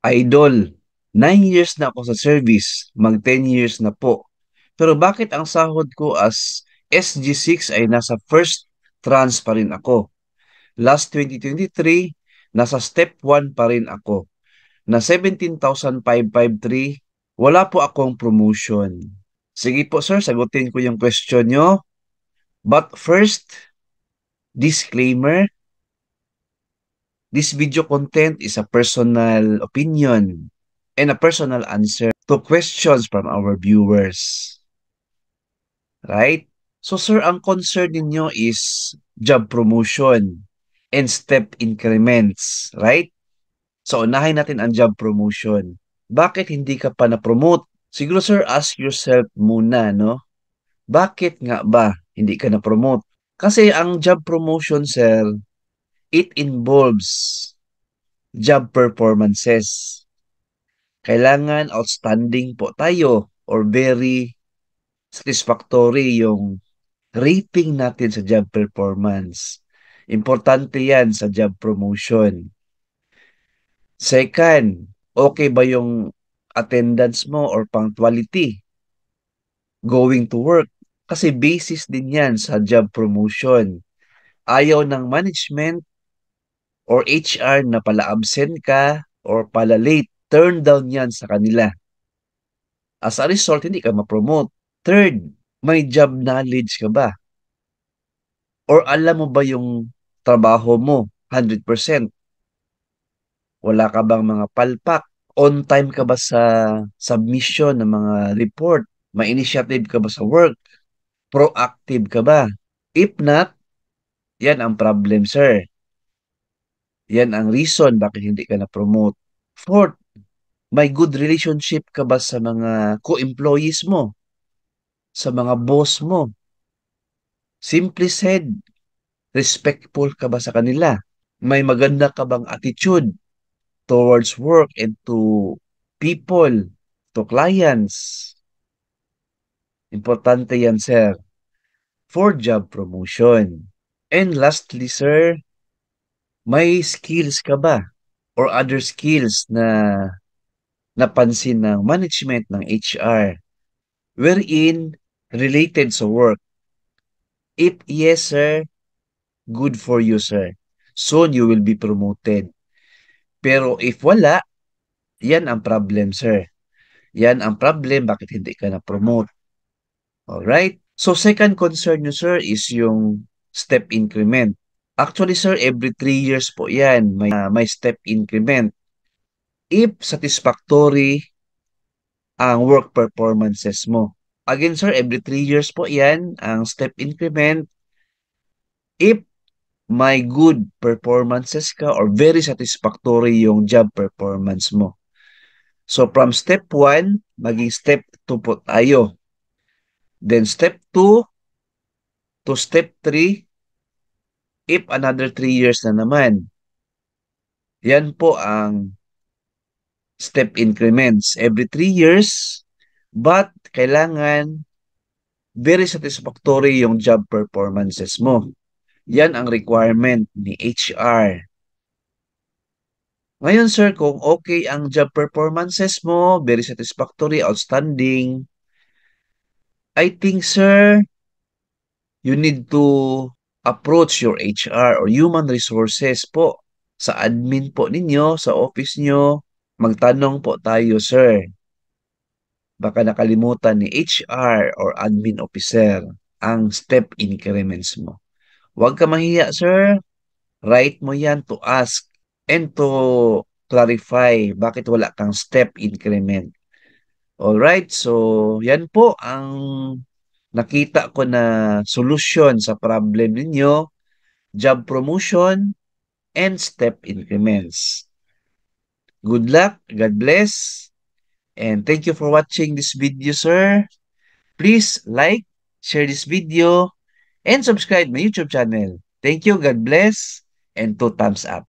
Idol, 9 years na ako sa service, mag 10 years na po. Pero bakit ang sahod ko as SG6 ay nasa first tranche pa rin ako? Last 2023, nasa step 1 pa rin ako. Na 17,553, wala po akong promotion. Sige po sir, sagutin ko yung question nyo. But first, disclaimer, this video content is a personal opinion and a personal answer to questions from our viewers. Right? So sir, ang concern ninyo is job promotion and step increments, right? So unahin natin ang job promotion. Bakit hindi ka pa na-promote? Siguro sir, ask yourself muna, no? Bakit nga ba hindi ka na-promote? Kasi ang job promotion, sir, it involves job performances. Kailangan outstanding po tayo or very satisfactory yung rating natin sa job performance. Importante yan sa job promotion. Second, okay ba yung attendance mo or punctuality going to work? Kasi basis din yan sa job promotion. Ayaw ng management or HR na pala absent ka or pala late. Turn down yan sa kanila. As a result, hindi ka ma-promote. Third, may job knowledge ka ba? Or alam mo ba yung trabaho mo 100%? Wala ka bang mga palpak? On time ka ba sa submission ng mga report? May initiative ka ba sa work? Proactive ka ba? If not, yan ang problem, sir. Yan ang reason bakit hindi ka na-promote. Fourth, may good relationship ka ba sa mga co-employees mo? Sa mga boss mo? Simply said, respectful ka ba sa kanila? May maganda ka bang attitude towards work and to people, to clients? Importante yan, sir, for job promotion. And lastly, sir, may skills ka ba or other skills na napansin ng management ng HR wherein related sa work? If yes, sir, good for you, sir. Soon you will be promoted. Pero if wala, yan ang problem, sir. Yan ang problem bakit hindi ka na-promote. Alright? So second concern nyo, sir, is yung step increment. Actually, sir, every 3 years po yan, may step increment. If satisfactory ang work performances mo. Again, sir, every 3 years po yan, ang step increment. If may good performances ka or very satisfactory yung job performance mo. So, from step 1, maging step 2 po tayo. Then, step 2 to step 3, if another 3 years na naman. Yan po ang step increments every 3 years, but kailangan very satisfactory yung job performances mo. Yan ang requirement ni HR. Ngayon, sir, kung okay ang job performances mo, very satisfactory, outstanding, I think, sir, you need to approach your HR or human resources po sa admin po ninyo, sa office nyo. Magtanong po tayo, sir. Baka nakalimutan ni HR or admin officer ang step increments mo. Huwag ka mahiya, sir. Right mo yan to ask and to clarify bakit wala kang step increment. Alright, so yan po ang nakita ko na solusyon sa problem ninyo, job promotion, and step increments. Good luck, God bless, and thank you for watching this video, sir. Please like, share this video, and subscribe my YouTube channel. Thank you, God bless, and 2 thumbs up.